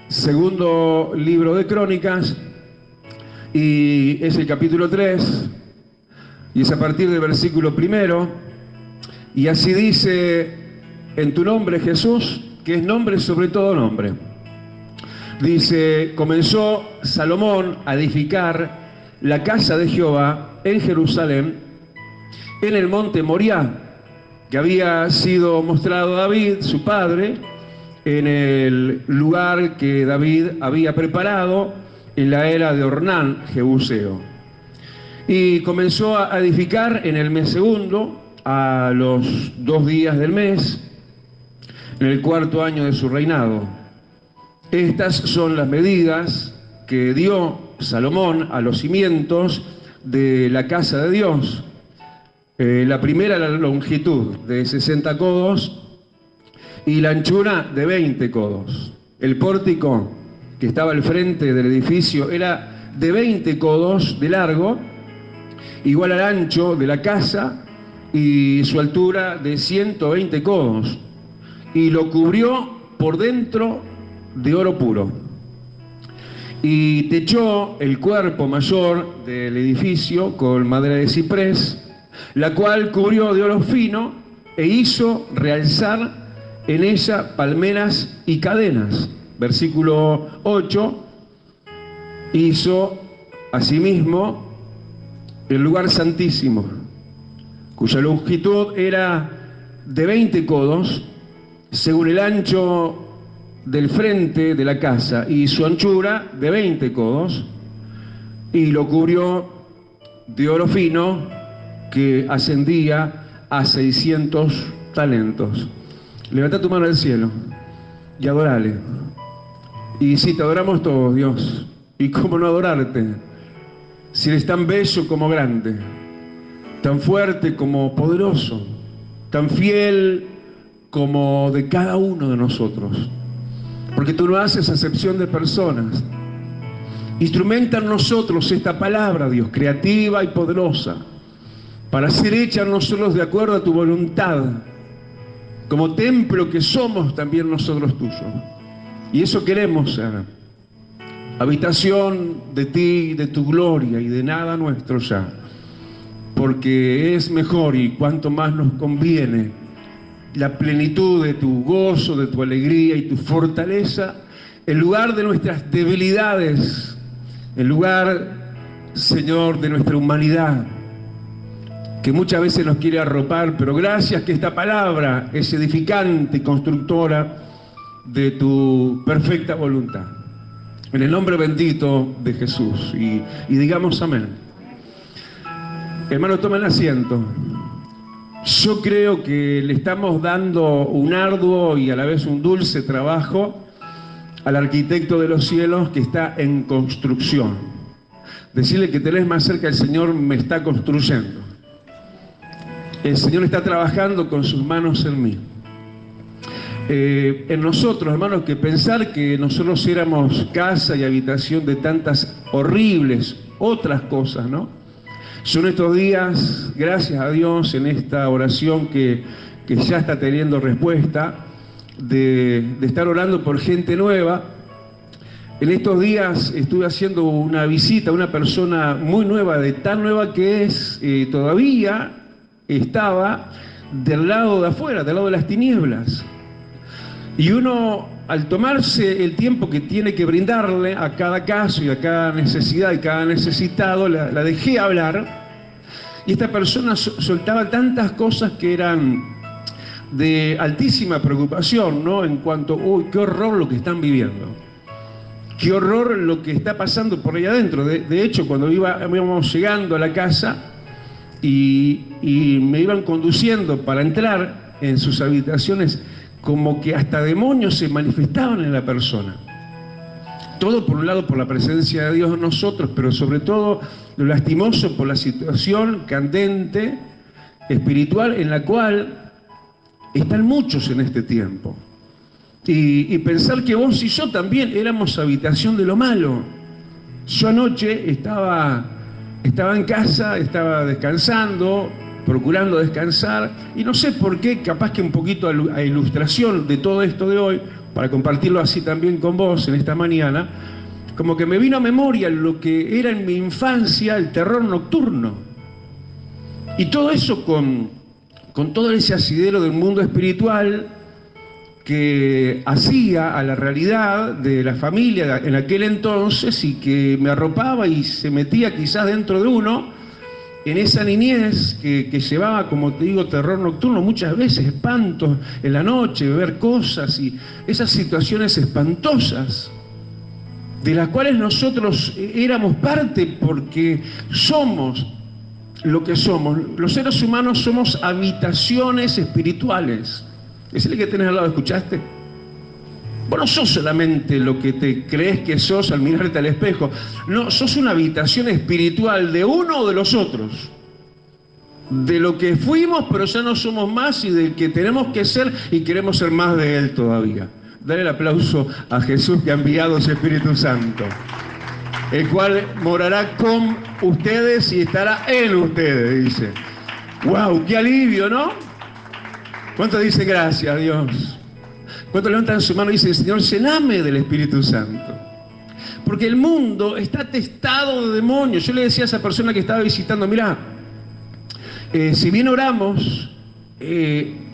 Segundo libro de Crónicas, y es el capítulo 3, y es a partir del versículo 1, y así dice: en tu nombre, Jesús, que es nombre sobre todo nombre. Dice: comenzó Salomón a edificar la casa de Jehová en Jerusalén, en el monte Moriah, que había sido mostrado a David, su padre, en el lugar que David había preparado en la era de Ornán, Jebuseo. Y comenzó a edificar en el mes segundo, a los 2 días del mes, en el 4º año de su reinado. Estas son las medidas que dio Salomón a los cimientos de la casa de Dios. La primera, la longitud de 60 codos y la anchura de 20 codos. El pórtico que estaba al frente del edificio era de 20 codos de largo, igual al ancho de la casa, y su altura de 120 codos, y lo cubrió por dentro de oro puro. Y techó el cuerpo mayor del edificio con madera de ciprés, la cual cubrió de oro fino, e hizo realzar en ella palmeras y cadenas. Versículo 8, hizo asimismo el lugar santísimo, cuya longitud era de 20 codos, según el ancho del frente de la casa, y su anchura de 20 codos, y lo cubrió de oro fino que ascendía a 600 talentos. Levanta tu mano al cielo y adorale. Y si te adoramos todos, Dios, y cómo no adorarte, si eres tan bello como grande, tan fuerte como poderoso, tan fiel como de cada uno de nosotros, porque tú no haces acepción de personas. Instrumenta en nosotros esta palabra, Dios, creativa y poderosa, para ser hecha en nosotros de acuerdo a tu voluntad, como templo que somos también nosotros tuyos. Y eso queremos ser, habitación de ti, de tu gloria, y de nada nuestro ya, porque es mejor y cuanto más nos conviene la plenitud de tu gozo, de tu alegría y tu fortaleza, en lugar de nuestras debilidades, en lugar, Señor, de nuestra humanidad, que muchas veces nos quiere arropar, pero gracias que esta palabra es edificante y constructora de tu perfecta voluntad. En el nombre bendito de Jesús, y digamos amén. Hermanos, tomen asiento. Yo creo que le estamos dando un arduo y a la vez un dulce trabajo al arquitecto de los cielos que está en construcción. Decirle que tenés más cerca: el Señor me está construyendo. El Señor está trabajando con sus manos en mí. En nosotros, hermanos, que pensar que nosotros éramos casa y habitación de tantas horribles otras cosas, ¿no? Son estos días, gracias a Dios, en esta oración que ya está teniendo respuesta, de estar orando por gente nueva. En estos días estuve haciendo una visita a una persona muy nueva, de tan nueva que es, todavía estaba del lado de afuera, del lado de las tinieblas. Y uno, al tomarse el tiempo que tiene que brindarle a cada caso y a cada necesidad y cada necesitado, la dejé hablar, y esta persona soltaba tantas cosas que eran de altísima preocupación, ¿no? En cuanto, uy, qué horror lo que están viviendo, qué horror lo que está pasando por ahí adentro. De hecho, cuando íbamos llegando a la casa y me iban conduciendo para entrar en sus habitaciones, como que hasta demonios se manifestaban en la persona. Todo por un lado por la presencia de Dios en nosotros, pero sobre todo lo lastimoso por la situación candente, espiritual, en la cual están muchos en este tiempo. Y pensar que vos y yo también éramos habitación de lo malo. Yo anoche estaba en casa, estaba descansando, procurando descansar, y no sé por qué, capaz que un poquito a ilustración de todo esto de hoy, para compartirlo así también con vos en esta mañana, como que me vino a memoria lo que era en mi infancia el terror nocturno. Y todo eso con todo ese asidero del mundo espiritual que hacía a la realidad de la familia en aquel entonces y que me arropaba y se metía quizás dentro de uno en esa niñez que llevaba, como te digo, terror nocturno, muchas veces espantos en la noche, ver cosas y esas situaciones espantosas de las cuales nosotros éramos parte porque somos lo que somos. Los seres humanos somos habitaciones espirituales. Es el que tenés al lado, ¿escuchaste? Vos no sos solamente lo que te crees que sos al mirarte al espejo. No, sos una habitación espiritual de uno o de los otros. De lo que fuimos, pero ya no somos más, y del que tenemos que ser y queremos ser más de Él todavía. Dale el aplauso a Jesús que ha enviado ese Espíritu Santo, el cual morará con ustedes y estará en ustedes, dice. ¡Wow! ¡Qué alivio!, ¿no? ¿Cuántos dicen gracias a Dios? ¿Cuántos levantan su mano y dicen, Señor, llename del Espíritu Santo? Porque el mundo está atestado de demonios. Yo le decía a esa persona que estaba visitando, mirá, si bien oramos,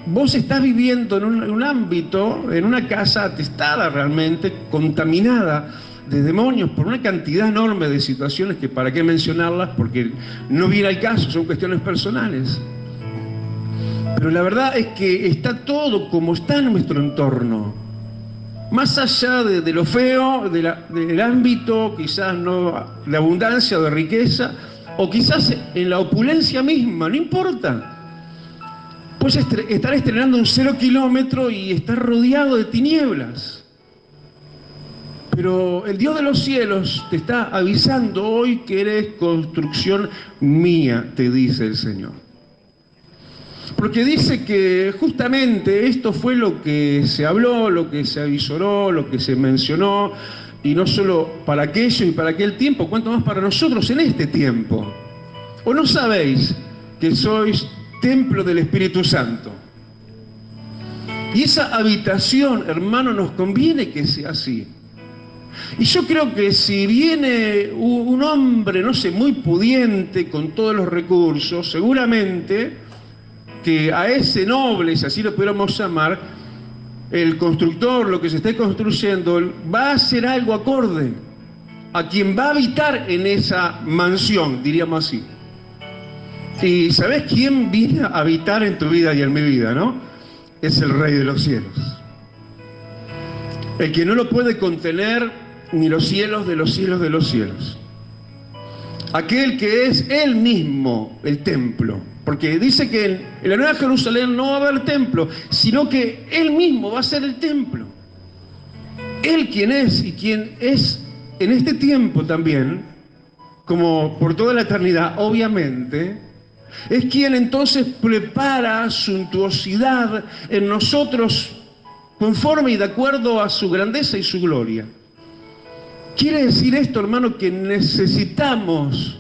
vos estás viviendo en un ámbito, en una casa atestada realmente, contaminada de demonios por una cantidad enorme de situaciones que para qué mencionarlas, porque no viene al caso, son cuestiones personales. Pero la verdad es que está todo como está en nuestro entorno. Más allá de lo feo, del ámbito, quizás no de abundancia o de riqueza, o quizás en la opulencia misma, no importa. Puedes estar estrenando un 0 kilómetro y estar rodeado de tinieblas. Pero el Dios de los cielos te está avisando hoy que eres construcción mía, te dice el Señor. Porque dice que justamente esto fue lo que se habló, lo que se avisoró, lo que se mencionó, y no solo para aquello y para aquel tiempo, cuanto más para nosotros en este tiempo. ¿O no sabéis que sois templo del Espíritu Santo? Y esa habitación, hermano, nos conviene que sea así. Y yo creo que si viene un hombre, no sé, muy pudiente, con todos los recursos, seguramente que a ese noble, si así lo pudiéramos llamar, el constructor, lo que se esté construyendo, va a hacer algo acorde a quien va a habitar en esa mansión, diríamos así. Y ¿sabés quién viene a habitar en tu vida y en mi vida, no? Es el Rey de los cielos. El que no lo puede contener ni los cielos de los cielos de los cielos. Aquel que es Él mismo, el templo. Porque dice que en la Nueva Jerusalén no va a haber templo, sino que Él mismo va a ser el templo. Él quien es y quien es en este tiempo también, como por toda la eternidad, obviamente, es quien entonces prepara suntuosidad en nosotros conforme y de acuerdo a su grandeza y su gloria. Quiere decir esto, hermano, que necesitamos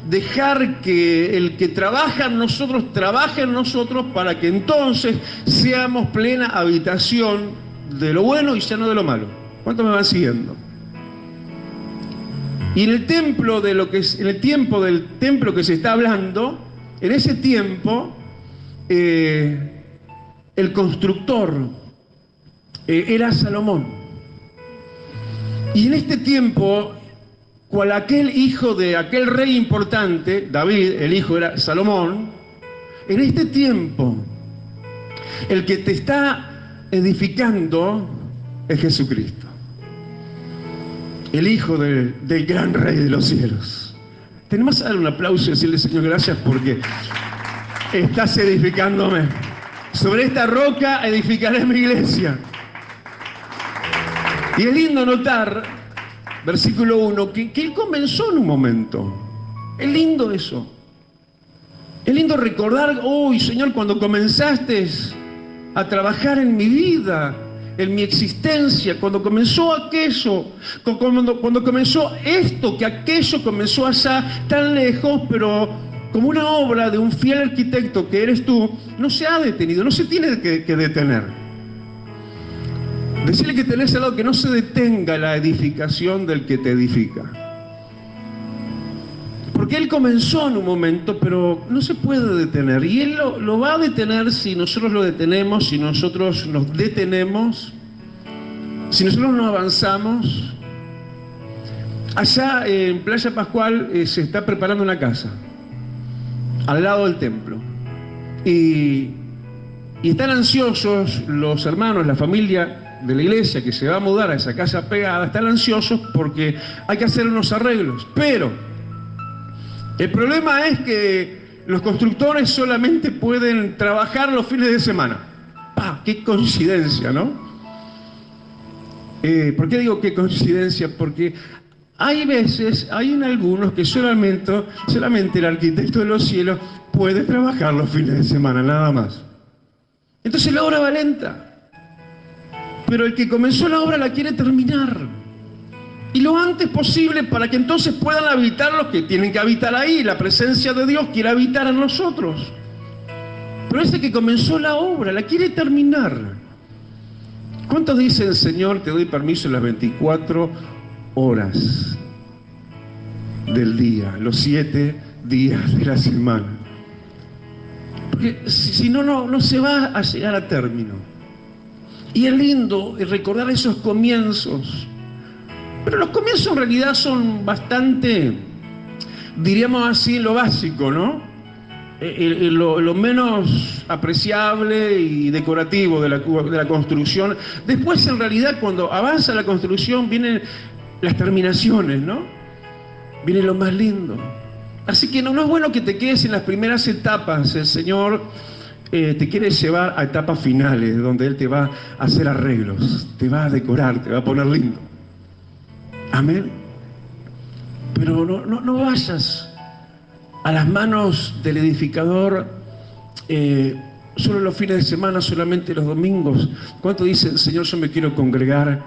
dejar que el que trabaja en nosotros, trabaje en nosotros para que entonces seamos plena habitación de lo bueno y ya no de lo malo. ¿Cuántos me van siguiendo? Y en el templo de lo que es, en el tiempo del templo que se está hablando, en ese tiempo, el constructor era Salomón. Y en este tiempo, cual aquel hijo de aquel rey importante, David, el hijo era Salomón, en este tiempo, el que te está edificando es Jesucristo, el hijo del gran Rey de los cielos. Tenemos que darle un aplauso y decirle, Señor, gracias porque estás edificándome. Sobre esta roca edificaré mi iglesia. Y es lindo notar, versículo 1, que Él comenzó en un momento. Es lindo eso. Es lindo recordar, hoy, Señor, cuando comenzaste a trabajar en mi vida, en mi existencia, cuando comenzó aquello, cuando comenzó esto, que aquello comenzó allá tan lejos, pero como una obra de un fiel arquitecto que eres tú, no se ha detenido, no se tiene que detener. Decirle que tenés al lado que no se detenga la edificación del que te edifica. Porque Él comenzó en un momento, pero no se puede detener. Y Él lo va a detener si nosotros lo detenemos, si nosotros nos detenemos, si nosotros no avanzamos. Allá en Playa Pascual se está preparando una casa, al lado del templo. Y están ansiosos los hermanos, la familia de la iglesia que se va a mudar a esa casa pegada, están ansiosos porque hay que hacer unos arreglos. Pero el problema es que los constructores solamente pueden trabajar los fines de semana. ¡Pah! ¡Qué coincidencia!, ¿no? ¿Por qué digo qué coincidencia? Porque hay veces, hay en algunos que solamente el arquitecto de los cielos puede trabajar los fines de semana, nada más. Entonces la obra va lenta. Pero el que comenzó la obra la quiere terminar. Y lo antes posible para que entonces puedan habitar los que tienen que habitar ahí. La presencia de Dios quiere habitar en nosotros. Pero ese que comenzó la obra la quiere terminar. ¿Cuántos dicen, Señor, te doy permiso en las 24 horas del día, los 7 días de la semana? Porque si no, no se va a llegar a término. Y es lindo recordar esos comienzos. Pero los comienzos en realidad son bastante, diríamos así, lo básico, ¿no? Lo menos apreciable y decorativo de la construcción. Después, en realidad, cuando avanza la construcción, vienen las terminaciones, ¿no? Viene lo más lindo. Así que no es bueno que te quedes en las primeras etapas. El Señor te quiere llevar a etapas finales, donde Él te va a hacer arreglos, te va a decorar, te va a poner lindo. Amén. Pero no vayas a las manos del edificador solo los fines de semana, solamente los domingos. ¿Cuánto dicen, Señor, yo me quiero congregar?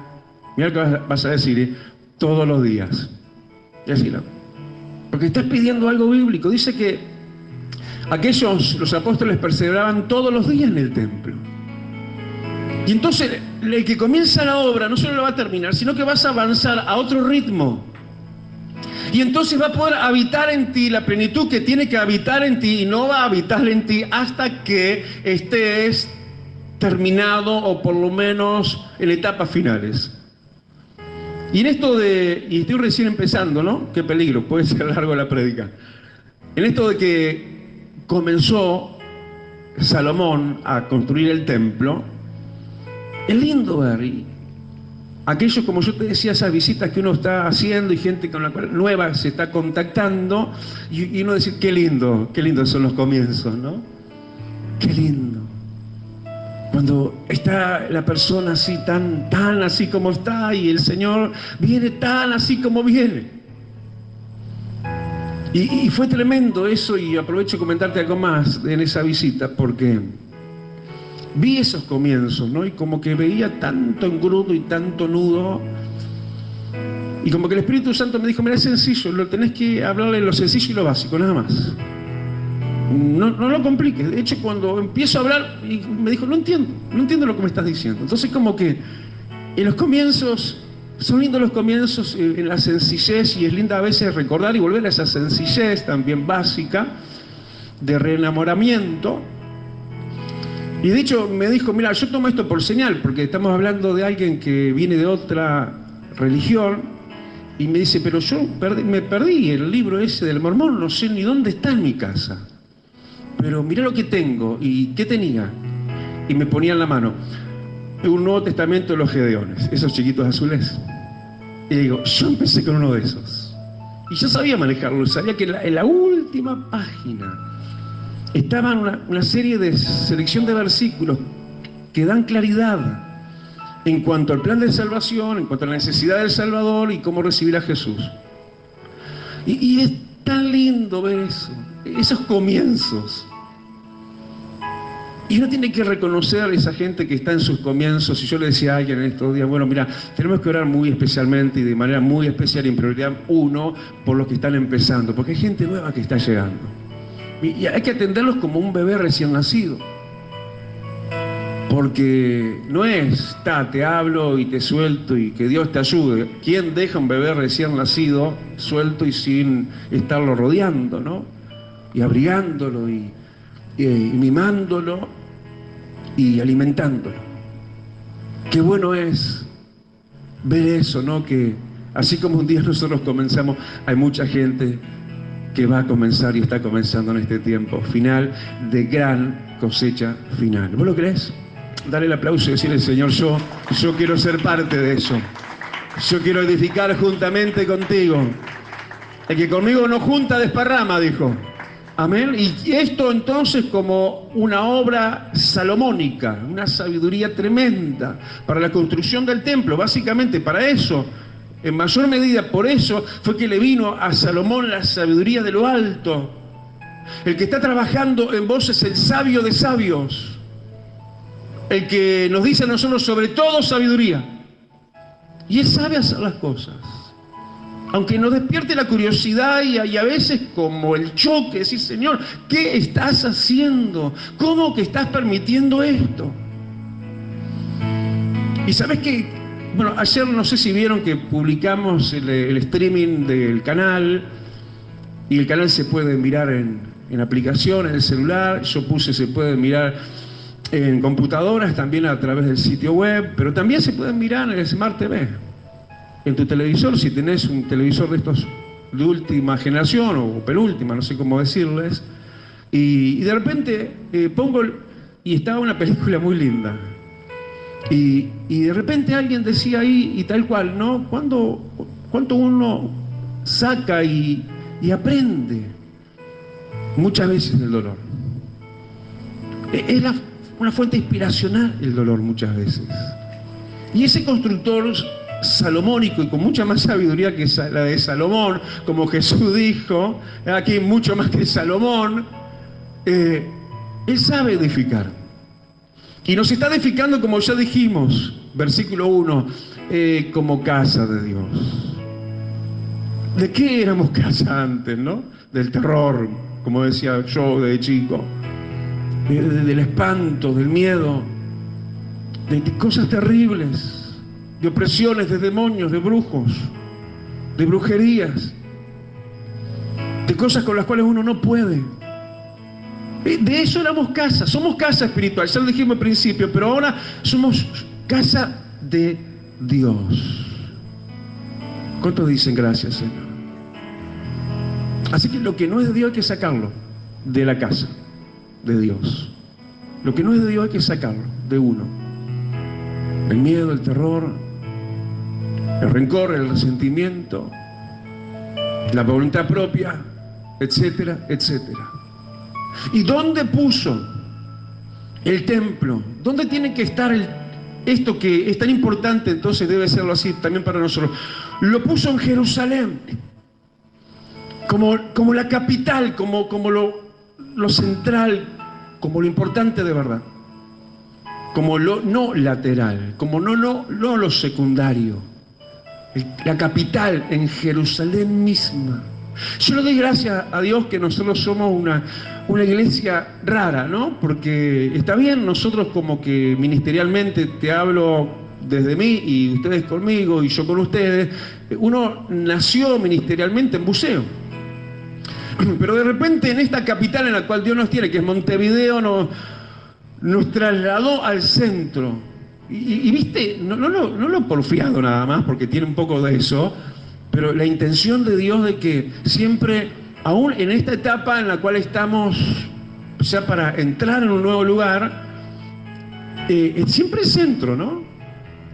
Mira lo que vas a decir, todos los días. Y así no. Porque estás pidiendo algo bíblico. Dice que los apóstoles perseveraban todos los días en el templo. Y entonces el que comienza la obra no solo lo va a terminar, sino que vas a avanzar a otro ritmo. Y entonces va a poder habitar en ti la plenitud que tiene que habitar en ti, y no va a habitar en ti hasta que estés terminado o por lo menos en etapas finales. Y en esto y estoy recién empezando, ¿no? Qué peligro, puede ser largo la prédica. En esto de que comenzó Salomón a construir el templo, es lindo ver, y aquellos, como yo te decía, esas visitas que uno está haciendo y gente con la cual nueva se está contactando, y uno decir, qué lindo son los comienzos, ¿no? Qué lindo. Cuando está la persona así, tan así como está, y el Señor viene tan así como viene. Y fue tremendo eso, y aprovecho de comentarte algo más en esa visita, porque vi esos comienzos, ¿no? Y como que veía tanto engrudo y tanto nudo. Y como que el Espíritu Santo me dijo, mira, es sencillo, lo tenés que hablarle lo sencillo y lo básico, nada más. No lo compliques. De hecho, cuando empiezo a hablar, me dijo, no entiendo lo que me estás diciendo. Entonces, como que en los comienzos, son lindos los comienzos en la sencillez, y es linda a veces recordar y volver a esa sencillez también básica de reenamoramiento. Y de hecho me dijo, mira, yo tomo esto por señal, porque estamos hablando de alguien que viene de otra religión, y me dice, pero yo me perdí el libro ese del Mormón, no sé ni dónde está en mi casa. Pero mirá lo que tengo. ¿Y qué tenía? Y me ponía en la mano un Nuevo Testamento de los Gedeones, esos chiquitos azules. Y digo, yo empecé con uno de esos. Y yo sabía manejarlo, sabía que en la última página estaban una serie de selección de versículos que dan claridad en cuanto al plan de salvación, en cuanto a la necesidad del Salvador y cómo recibir a Jesús. Y es tan lindo ver eso, esos comienzos. Y uno tiene que reconocer a esa gente que está en sus comienzos. Y yo le decía a alguien en estos días, bueno, mira, tenemos que orar muy especialmente y de manera muy especial y en prioridad uno por los que están empezando, porque hay gente nueva que está llegando. Y hay que atenderlos como un bebé recién nacido. Porque no es, te hablo y te suelto y que Dios te ayude. ¿Quién deja un bebé recién nacido suelto y sin estarlo rodeando, ¿no? Y abrigándolo y mimándolo y alimentándolo. Qué bueno es ver eso, ¿no? Que así como un día nosotros comenzamos, hay mucha gente que va a comenzar y está comenzando en este tiempo final de gran cosecha final. ¿Vos lo creés? Dale el aplauso y decirle, Señor, yo quiero ser parte de eso. Yo quiero edificar juntamente contigo. El que conmigo no junta, desparrama, dijo. Amén. Y esto entonces como una obra salomónica, una sabiduría tremenda para la construcción del templo, básicamente para eso. En mayor medida por eso fue que le vino a Salomón la sabiduría de lo alto. El que está trabajando en vos es el sabio de sabios. El que nos dice a nosotros sobre todo sabiduría. Y Él sabe hacer las cosas. Aunque nos despierte la curiosidad y a veces como el choque, decir, Señor, ¿qué estás haciendo? ¿Cómo que estás permitiendo esto? Y sabes que, bueno, ayer no sé si vieron que publicamos el streaming del canal, y el canal se puede mirar en aplicación, en el celular. Yo puse, se puede mirar en computadoras, también a través del sitio web, pero también se pueden mirar en el Smart TV, en tu televisor, si tenés un televisor de estos de última generación o penúltima, no sé cómo decirles, y de repente pongo, y estaba una película muy linda, y de repente alguien decía ahí, y tal cual, ¿no? ¿Cuánto uno saca y aprende muchas veces del dolor? Es una fuente inspiracional el dolor muchas veces. Y ese constructor salomónico y con mucha más sabiduría que la de Salomón, como Jesús dijo, aquí mucho más que Salomón, él sabe edificar. Y nos está edificando, como ya dijimos, versículo 1, como casa de Dios. ¿De qué éramos casa antes, no? Del terror, como decía yo de chico. Del espanto, del miedo, de cosas terribles, de opresiones, de demonios, de brujos, de brujerías, de cosas con las cuales uno no puede. De eso éramos casa, somos casa espiritual, ya lo dijimos al principio, pero ahora somos casa de Dios. ¿Cuántos dicen gracias, Señor? Así que lo que no es de Dios hay que sacarlo de la casa de Dios. Lo que no es de Dios hay que sacarlo de uno. El miedo, el terror, el rencor, el resentimiento, la voluntad propia, etcétera, etcétera. ¿Y dónde puso el templo? ¿Dónde tiene que estar esto que es tan importante? Entonces debe serlo así también para nosotros. Lo puso en Jerusalén, como la capital, como lo central, como lo importante de verdad, como lo no lateral, como no lo secundario, la capital en Jerusalén misma. Yo le doy gracias a Dios que nosotros somos una iglesia rara, ¿no? Porque está bien, nosotros como que ministerialmente, te hablo desde mí y ustedes conmigo y yo con ustedes, uno nació ministerialmente en buceo. Pero de repente en esta capital en la cual Dios nos tiene, que es Montevideo, nos trasladó al centro. Y viste, no lo he porfiado nada más, porque tiene un poco de eso, pero la intención de Dios de que siempre, aún en esta etapa en la cual estamos, ya para entrar en un nuevo lugar, siempre el centro, ¿no?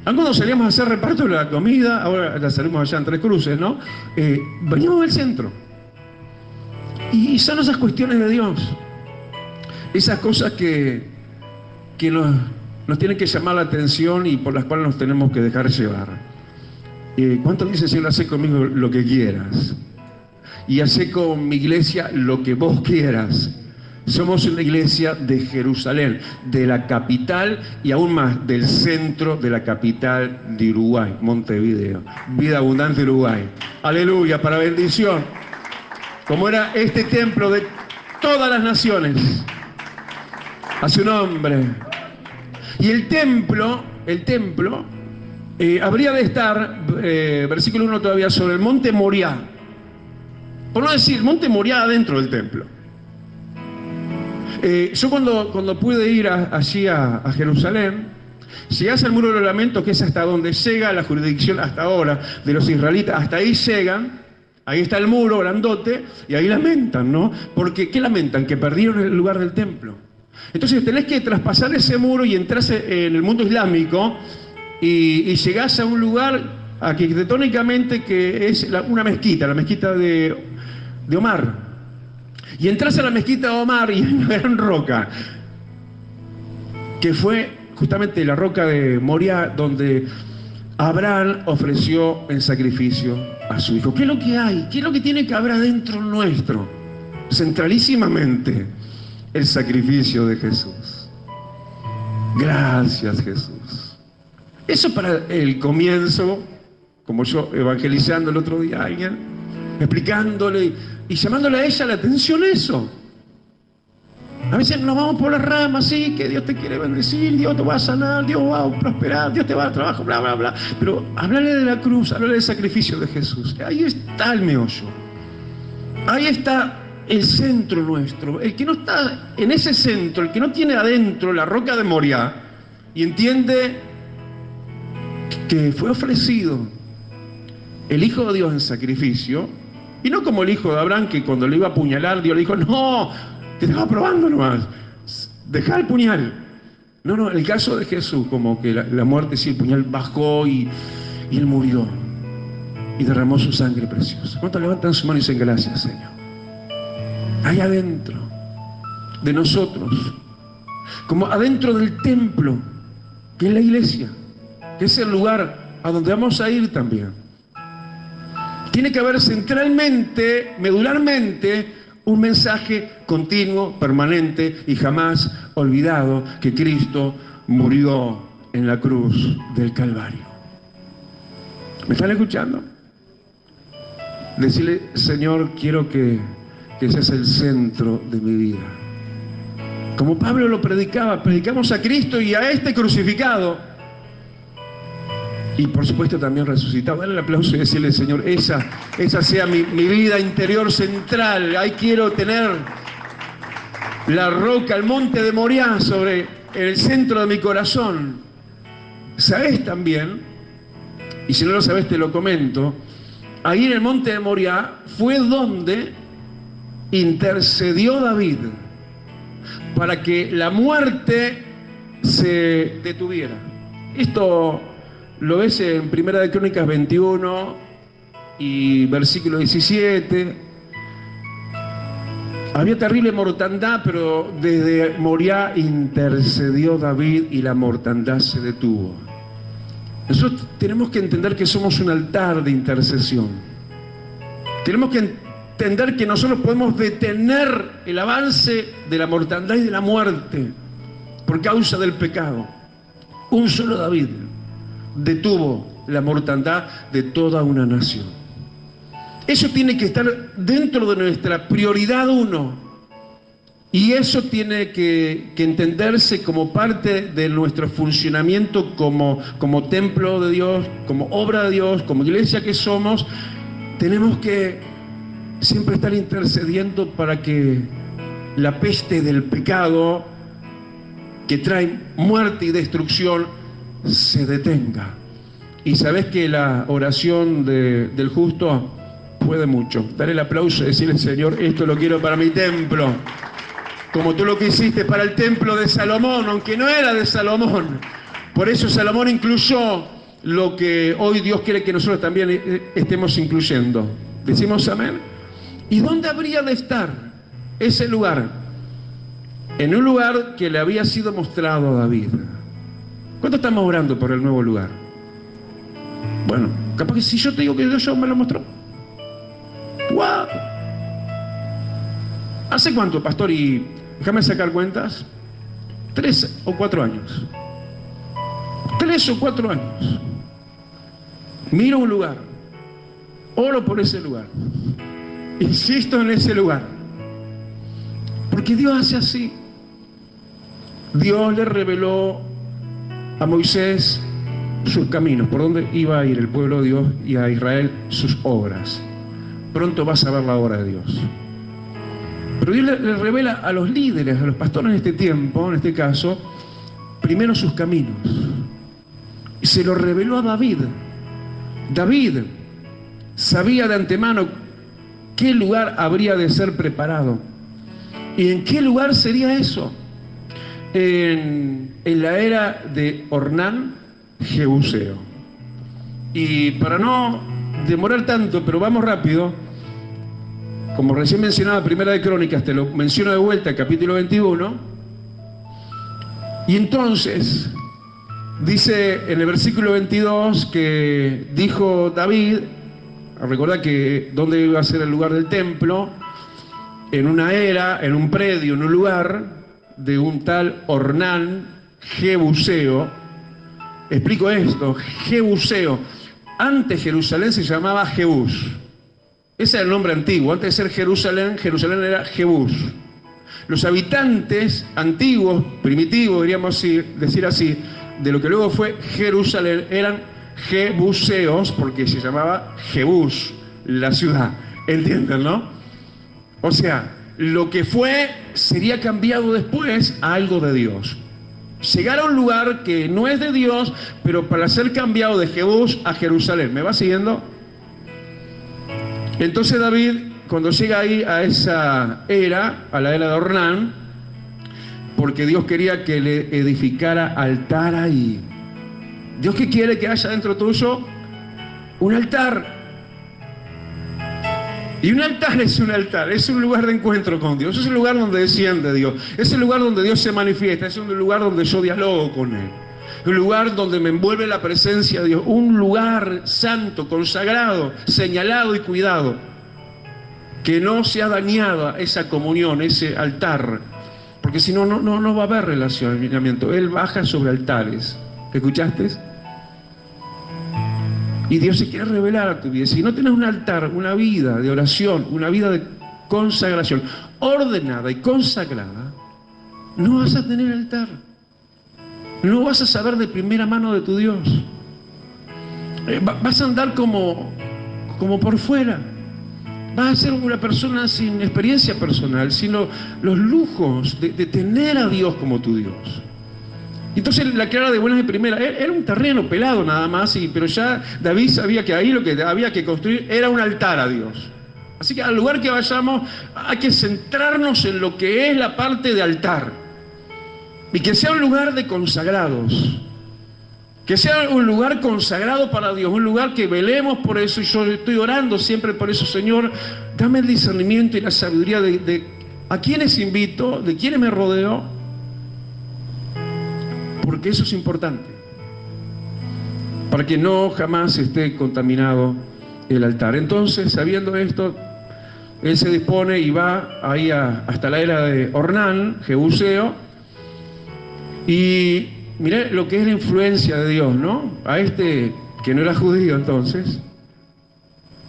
Cuando salíamos a hacer reparto de la comida, ahora ya salimos allá en Tres Cruces, ¿no? Veníamos del centro. Y son esas cuestiones de Dios, esas cosas que nos tienen que llamar la atención y por las cuales nos tenemos que dejar llevar. ¿Cuánto dice, Señor, hacé conmigo lo que quieras? Y hacé con mi iglesia lo que vos quieras. Somos una iglesia de Jerusalén, de la capital y aún más del centro de la capital de Uruguay, Montevideo. Vida Abundante Uruguay. Aleluya, para bendición. Como era este templo todas las naciones. A su nombre. Y el templo habría de estar, versículo 1 todavía, sobre el monte Moriah. Por no decir, monte Moriah adentro del templo. Yo cuando pude ir allí a Jerusalén, llegás al muro de los lamentos, que es hasta donde llega la jurisdicción hasta ahora de los israelitas, hasta ahí llegan, ahí está el muro grandote, y ahí lamentan, ¿no? Porque, ¿qué lamentan? Que perdieron el lugar del templo. Entonces tenés que traspasar ese muro y entras en el mundo islámico y llegás a un lugar arquitectónicamente que es una mezquita, la mezquita de Omar. Y entras a la mezquita de Omar y hay una gran roca, que fue justamente la roca de Moriah, donde Abraham ofreció en sacrificio a su hijo. ¿Qué es lo que hay? ¿Qué es lo que tiene que haber adentro nuestro? Centralísimamente, el sacrificio de Jesús. Gracias, Jesús. Eso para el comienzo, como yo evangelizando el otro día a alguien, explicándole y llamándole a ella la atención eso. A veces nos vamos por las ramas, sí, que Dios te quiere bendecir, Dios te va a sanar, Dios va a prosperar, Dios te va a dar trabajo, bla, bla, bla. Pero háblale de la cruz, háblale del sacrificio de Jesús. Ahí está el meollo. Ahí está el centro nuestro. El que no está en ese centro, el que no tiene adentro la roca de Moriah y entiende que fue ofrecido el Hijo de Dios en sacrificio, y no como el hijo de Abraham, que cuando le iba a apuñalar, Dios le dijo, no, te estaba probando nomás, dejá el puñal. No, el caso de Jesús, como que la muerte, sí, el puñal bajó y él murió y derramó su sangre preciosa. ¿Cuántos levantan su mano y dicen gracias, Señor? Ahí adentro de nosotros, como adentro del templo, que es la iglesia, que es el lugar a donde vamos a ir también. Tiene que haber centralmente, medularmente, un mensaje continuo, permanente y jamás olvidado, que Cristo murió en la cruz del Calvario. ¿Me están escuchando? Decirle, Señor, quiero que seas el centro de mi vida. Como Pablo lo predicaba, predicamos a Cristo y a este crucificado. Y por supuesto también resucitado. Dale el aplauso y decirle, Señor, esa sea mi vida interior central. Ahí quiero tener la roca, el monte de Moriah sobre el centro de mi corazón. ¿Sabés también? Y si no lo sabés te lo comento. Ahí en el monte de Moriah fue donde intercedió David para que la muerte se detuviera. Esto lo ves en Primera de Crónicas 21 y versículo 17. Había terrible mortandad, pero desde Moriah intercedió David y la mortandad se detuvo. Nosotros tenemos que entender que somos un altar de intercesión. Tenemos que entender que nosotros podemos detener el avance de la mortandad y de la muerte por causa del pecado. Un solo David detuvo la mortandad de toda una nación. Eso tiene que estar dentro de nuestra prioridad uno, y eso tiene que entenderse como parte de nuestro funcionamiento como templo de Dios, como obra de Dios, como iglesia que somos. Tenemos que siempre estar intercediendo para que la peste del pecado que trae muerte y destrucción se detenga. Y sabes que la oración del justo puede mucho. Dale el aplauso y decirle, Señor, esto lo quiero para mi templo, como tú lo que hiciste para el templo de Salomón, aunque no era de Salomón. Por eso Salomón incluyó lo que hoy Dios quiere que nosotros también estemos incluyendo. ¿Decimos amén? ¿Y dónde habría de estar ese lugar? En un lugar que le había sido mostrado a David. ¿Cuánto estamos orando por el nuevo lugar? Bueno, capaz que si yo te digo que Dios me lo mostró. ¡Wow! ¿Hace cuánto, pastor? Y déjame sacar cuentas. 3 o 4 años. 3 o 4 años. Miro un lugar. Oro por ese lugar. Insisto en ese lugar. Porque Dios hace así. Dios le reveló a Moisés sus caminos, por dónde iba a ir el pueblo de Dios, y a Israel sus obras. Pronto vas a ver la obra de Dios. Pero Dios le revela a los líderes, a los pastores en este tiempo, en este caso, primero sus caminos. Y se lo reveló a David. David sabía de antemano qué lugar habría de ser preparado. ¿Y en qué lugar sería eso? En la era de Ornán Jebuseo. Y para no demorar tanto, pero vamos rápido, como recién mencionaba Primera de Crónicas, te lo menciono de vuelta, capítulo 21. Y entonces dice en el versículo 22 que dijo David, recordá que dónde iba a ser el lugar del templo, en una era, en un predio, en un lugar de un tal Ornán Jebuseo. Explico esto, Jebuseo. Antes Jerusalén se llamaba Jebús. Ese era el nombre antiguo. Antes de ser Jerusalén, Jerusalén era Jebús. Los habitantes antiguos, primitivos, diríamos decir así, de lo que luego fue Jerusalén, eran jebuseos, porque se llamaba Jebús, la ciudad. ¿Entienden, no? O sea, lo que fue sería cambiado después a algo de Dios. Llegar a un lugar que no es de Dios, pero para ser cambiado de Jebús a Jerusalén. ¿Me va siguiendo? Entonces David, cuando llega ahí a esa era, a la era de Ornán, porque Dios quería que le edificara altar ahí. ¿Dios qué quiere que haya dentro tuyo? Un altar. Y un altar es un altar, es un lugar de encuentro con Dios, es un lugar donde desciende Dios, es el lugar donde Dios se manifiesta, es un lugar donde yo dialogo con Él, un lugar donde me envuelve la presencia de Dios, un lugar santo, consagrado, señalado y cuidado, que no sea dañada esa comunión, ese altar, porque si no, no va a haber relacionamiento. Él baja sobre altares. ¿Escuchaste? Y Dios se quiere revelar a tu vida. Si no tienes un altar, una vida de oración, una vida de consagración ordenada y consagrada, no vas a tener altar. No vas a saber de primera mano de tu Dios. Vas a andar como por fuera. Vas a ser una persona sin experiencia personal, sin los lujos de tener a Dios como tu Dios. Entonces la clara de buenas de primera, era un terreno pelado nada más, pero ya David sabía que ahí lo que había que construir era un altar a Dios. Así que al lugar que vayamos hay que centrarnos en lo que es la parte de altar. Y que sea un lugar de consagrados. Que sea un lugar consagrado para Dios, un lugar que velemos por eso. Y yo estoy orando siempre por eso, Señor, dame el discernimiento y la sabiduría de a quiénes invito, de quiénes me rodeo. Porque eso es importante, para que no jamás esté contaminado el altar. Entonces, sabiendo esto, él se dispone y va ahí hasta la era de Ornán, Jebuseo, y miré lo que es la influencia de Dios, ¿no? A este que no era judío entonces,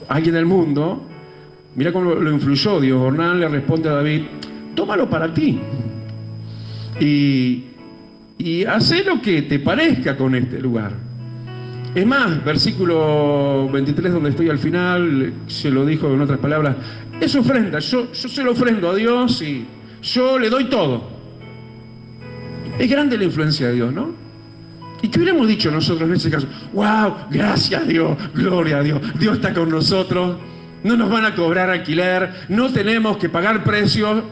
alguien del mundo, mira cómo lo influyó Dios. Ornán le responde a David, tómalo para ti. Y haz lo que te parezca con este lugar. Es más, versículo 23, donde estoy al final, se lo dijo en otras palabras, es ofrenda, yo se lo ofrendo a Dios y yo le doy todo. Es grande la influencia de Dios, ¿no? ¿Y qué hubiéramos dicho nosotros en ese caso? ¡Wow! Gracias a Dios, gloria a Dios, Dios está con nosotros, no nos van a cobrar alquiler, no tenemos que pagar precios.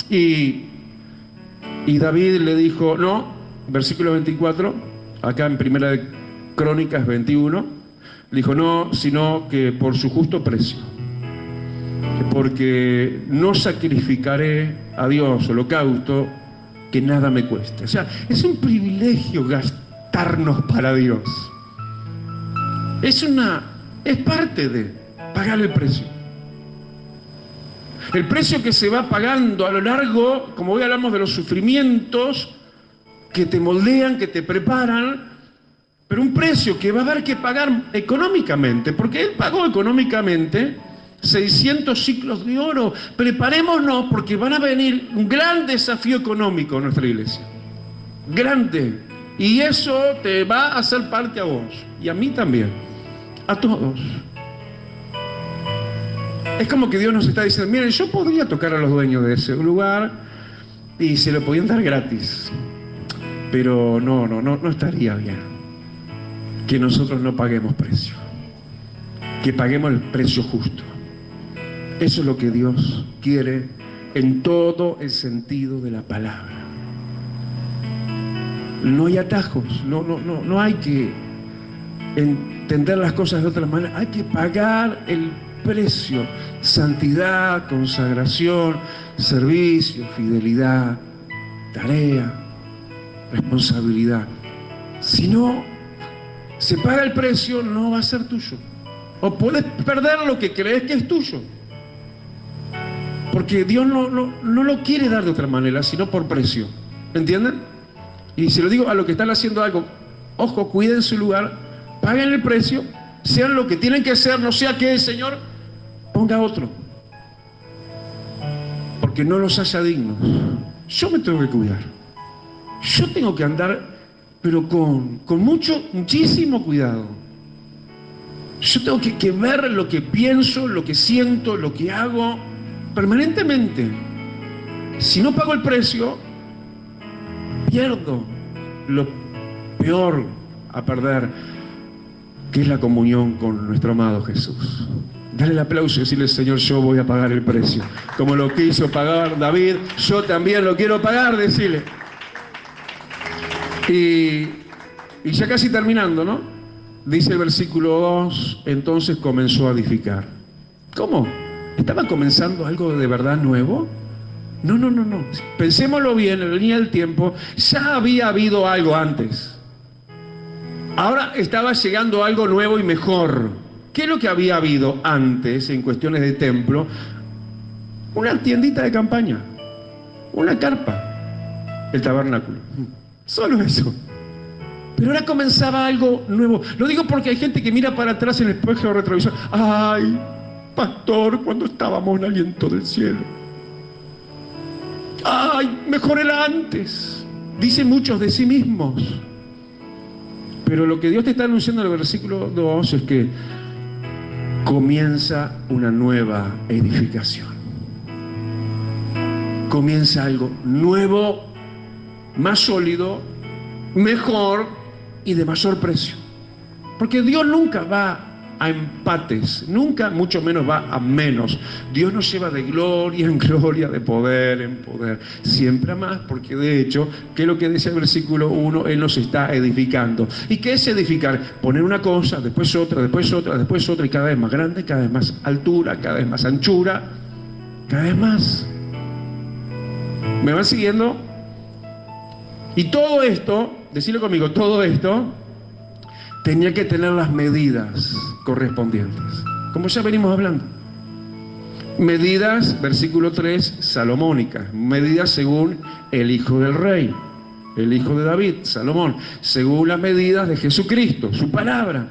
Y David le dijo, no, versículo 24, acá en Primera de Crónicas 21, le dijo, no, sino que por su justo precio, porque no sacrificaré a Dios holocausto que nada me cueste. O sea, es un privilegio gastarnos para Dios. Es parte de pagar el precio. El precio que se va pagando a lo largo, como hoy hablamos de los sufrimientos que te moldean, que te preparan, pero un precio que va a haber que pagar económicamente, porque Él pagó económicamente 600 ciclos de oro. Preparémonos porque van a venir un gran desafío económico en nuestra iglesia. Grande. Y eso te va a hacer parte a vos. Y a mí también. A todos. Es como que Dios nos está diciendo, miren, yo podría tocar a los dueños de ese lugar y se lo podían dar gratis. Pero no estaría bien que nosotros no paguemos precio. Que paguemos el precio justo. Eso es lo que Dios quiere en todo el sentido de la palabra. No hay atajos, no hay que entender las cosas de otra manera. Hay que pagar el precio. Santidad, consagración, servicio, fidelidad, tarea, responsabilidad. Si no se paga el precio, no va a ser tuyo. O puedes perder lo que crees que es tuyo. Porque Dios no lo quiere dar de otra manera, sino por precio. ¿Entienden? Y se lo digo a los que están haciendo algo, ojo, cuiden su lugar, paguen el precio, sean lo que tienen que ser, no sea que el Señor ponga otro. Porque no los haya dignos. Yo me tengo que cuidar. Yo tengo que andar, pero con muchísimo cuidado. Yo tengo que ver lo que pienso, lo que siento, lo que hago permanentemente. Si no pago el precio, pierdo lo peor a perder, que es la comunión con nuestro amado Jesús. Dale el aplauso y decirle, Señor, yo voy a pagar el precio. Como lo quiso pagar David, yo también lo quiero pagar, decirle. Y ya casi terminando, ¿no? Dice el versículo 2, entonces comenzó a edificar. ¿Cómo? ¿Estaba comenzando algo de verdad nuevo? No. Pensémoslo bien, en la línea del tiempo, ya había habido algo antes. Ahora estaba llegando algo nuevo y mejor. ¿Qué es lo que había habido antes en cuestiones de templo? Una tiendita de campaña, una carpa, el tabernáculo. Solo eso. Pero ahora comenzaba algo nuevo. Lo digo porque hay gente que mira para atrás en el espejo retrovisor. ¡Ay, pastor, cuando estábamos en aliento del cielo! ¡Ay, mejor era antes! Dicen muchos de sí mismos. Pero lo que Dios te está anunciando en el versículo 2 es que comienza una nueva edificación. Comienza algo nuevo, más sólido, mejor y de mayor precio. Porque Dios nunca va a empates, nunca, mucho menos va a menos. Dios nos lleva de gloria en gloria, de poder en poder, siempre a más, porque de hecho, ¿qué es lo que dice el versículo 1? Él nos está edificando. ¿Y qué es edificar? Poner una cosa, después otra, después otra, después otra, y cada vez más grande, cada vez más altura, cada vez más anchura, cada vez más. ¿Me van siguiendo? Y todo esto, decirlo conmigo, todo esto tenía que tener las medidas correspondientes, como ya venimos hablando. Medidas, versículo 3, salomónicas, medidas según el hijo del rey, el hijo de David, Salomón, según las medidas de Jesucristo, su palabra.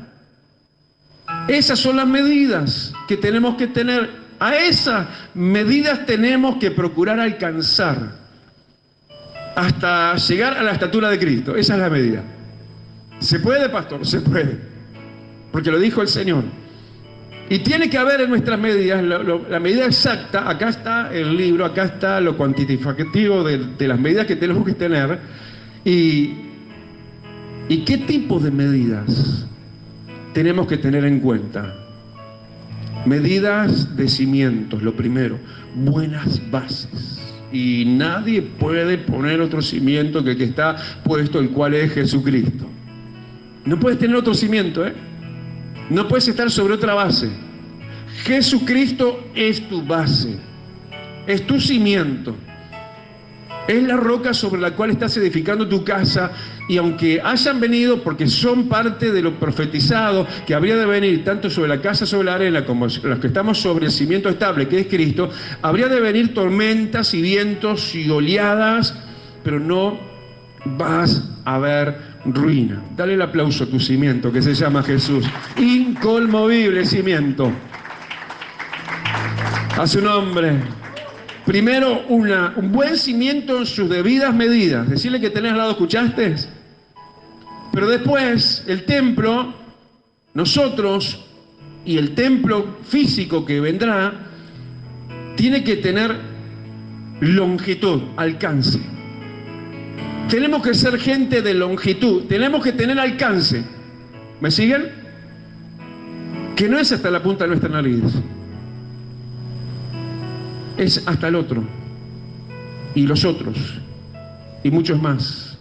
Esas son las medidas que tenemos que tener. A esas medidas tenemos que procurar alcanzar hasta llegar a la estatura de Cristo. Esa es la medida. ¿Se puede, pastor? Se puede. Porque lo dijo el Señor. Y tiene que haber en nuestras medidas, la medida exacta, acá está el libro, acá está lo cuantitativo de las medidas que tenemos que tener. ¿Y qué tipo de medidas tenemos que tener en cuenta? Medidas de cimientos, lo primero, buenas bases. Y nadie puede poner otro cimiento que el que está puesto, el cual es Jesucristo. No puedes tener otro cimiento, ¿eh? No puedes estar sobre otra base. Jesucristo es tu base, es tu cimiento, es la roca sobre la cual estás edificando tu casa. Y aunque hayan venido, porque son parte de lo profetizado, que habría de venir tanto sobre la casa, sobre la arena, como los que estamos sobre el cimiento estable, que es Cristo, habría de venir tormentas y vientos y oleadas, pero no vas a ver ruina. Dale el aplauso a tu cimiento, que se llama Jesús. Inconmovible cimiento. A su nombre. Primero, un buen cimiento en sus debidas medidas. Decirle que tenés al lado, ¿escuchaste? Pero después, el templo, nosotros, y el templo físico que vendrá, tiene que tener longitud, alcance. Tenemos que ser gente de longitud, tenemos que tener alcance. ¿Me siguen? Que no es hasta la punta de nuestra nariz. Es hasta el otro, y los otros, y muchos más.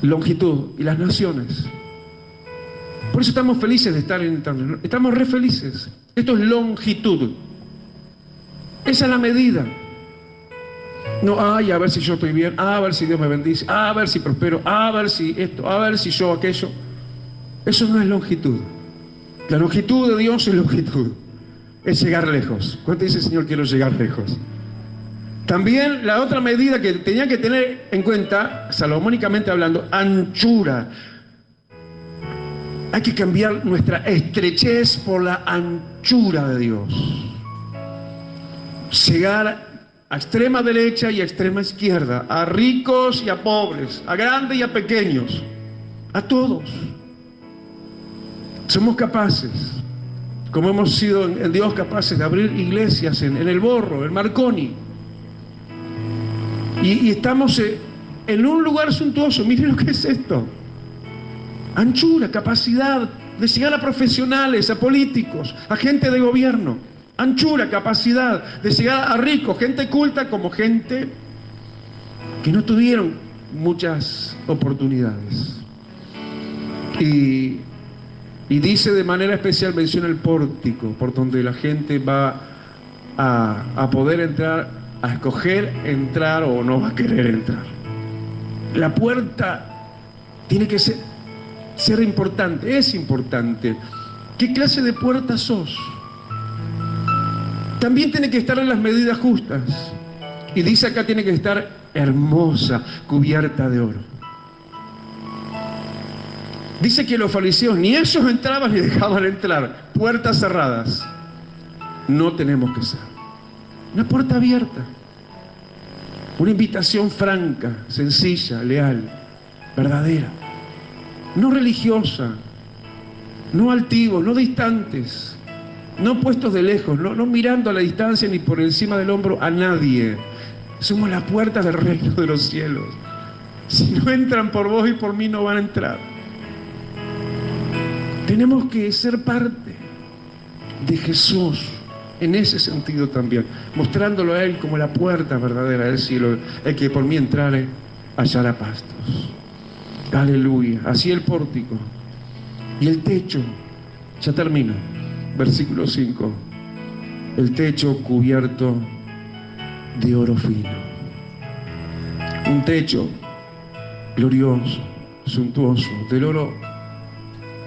Longitud, y las naciones. Por eso estamos felices de estar en Internet. Estamos re felices. Esto es longitud. Esa es la medida. No, ay, a ver si yo estoy bien, a ver si Dios me bendice, a ver si prospero, a ver si esto, a ver si yo aquello. Eso no es longitud. La longitud de Dios es longitud. Es llegar lejos. ¿Cuánto dice, Señor, quiero llegar lejos? También la otra medida que tenía que tener en cuenta, salomónicamente hablando, anchura. Hay que cambiar nuestra estrechez por la anchura de Dios. Llegar a extrema derecha y a extrema izquierda, a ricos y a pobres, a grandes y a pequeños, a todos. Somos capaces, como hemos sido en Dios capaces de abrir iglesias en El Borro, en Marconi. Y estamos en un lugar suntuoso. Miren lo que es esto. Anchura, capacidad de llegar a profesionales, a políticos, a gente de gobierno. Anchura, capacidad de llegar a ricos, gente culta como gente que no tuvieron muchas oportunidades. Y dice de manera especial, menciona el pórtico, por donde la gente va a poder entrar, a escoger entrar o no va a querer entrar. La puerta tiene que ser importante, es importante. ¿Qué clase de puerta sos? También tiene que estar en las medidas justas. Y dice acá, tiene que estar hermosa, cubierta de oro. Dice que los fariseos ni ellos entraban ni dejaban entrar. Puertas cerradas. No tenemos que ser. Una puerta abierta. Una invitación franca, sencilla, leal, verdadera. No religiosa. No altivos, no distantes. No puestos de lejos, no mirando a la distancia ni por encima del hombro a nadie. Somos la puerta del reino de los cielos. Si no entran por vos y por mí, no van a entrar. Tenemos que ser parte de Jesús en ese sentido también, mostrándolo a Él como la puerta verdadera del cielo, el que por mí entrare hallará pastos. Aleluya. Así el pórtico. Y el techo, ya termino. Versículo 5, el techo cubierto de oro fino. Un techo glorioso, suntuoso, del oro,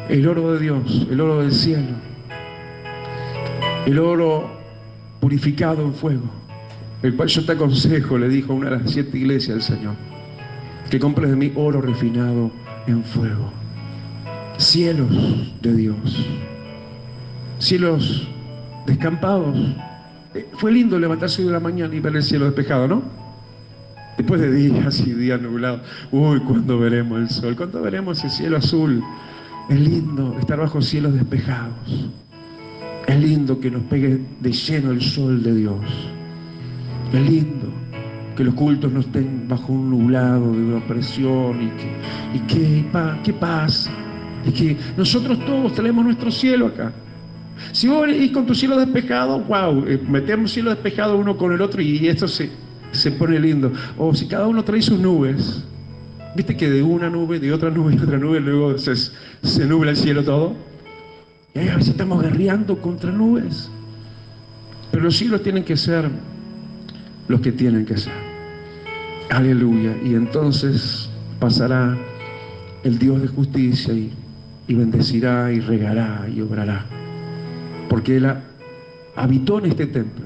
el oro de Dios, el oro del cielo, el oro purificado en fuego, el cual yo te aconsejo, le dijo a una de las 7 iglesias del Señor, que compres de mí oro refinado en fuego. Cielos de Dios. Cielos descampados. Fue lindo levantarse hoy de la mañana y ver el cielo despejado, ¿no? Después de días y días nublados. Uy, ¿cuándo veremos el sol? ¿Cuándo veremos el cielo azul? Es lindo estar bajo cielos despejados. Es lindo que nos pegue de lleno el sol de Dios. Es lindo que los cultos no estén bajo un nublado de una opresión y qué pasa. Y que nosotros todos tenemos nuestro cielo acá. Si vos venís con tu cielo despejado, wow, metemos cielo despejado uno con el otro y esto se pone lindo. O si cada uno trae sus nubes, viste que de una nube, de otra nube y otra nube, luego se nubla el cielo todo. Y ahí a veces estamos guerreando contra nubes. Pero los cielos tienen que ser los que tienen que ser. Aleluya. Y entonces pasará el Dios de justicia y bendecirá y regará y obrará. Porque Él habitó en este templo,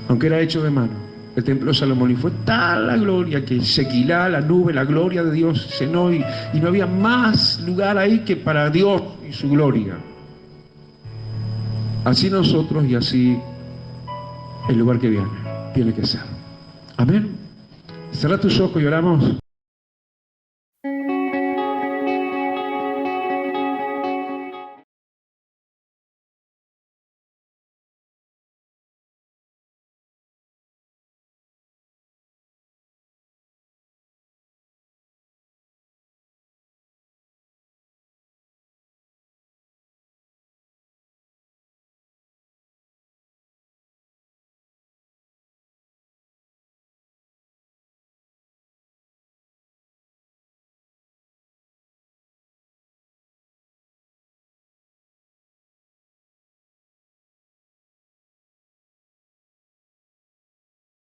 aunque era hecho de mano, el templo de Salomón, y fue tal la gloria que Shequilá, la nube, la gloria de Dios llenó y no había más lugar ahí que para Dios y su gloria. Así nosotros y así el lugar que viene, tiene que ser. Amén. Cerrá tus ojos y oramos.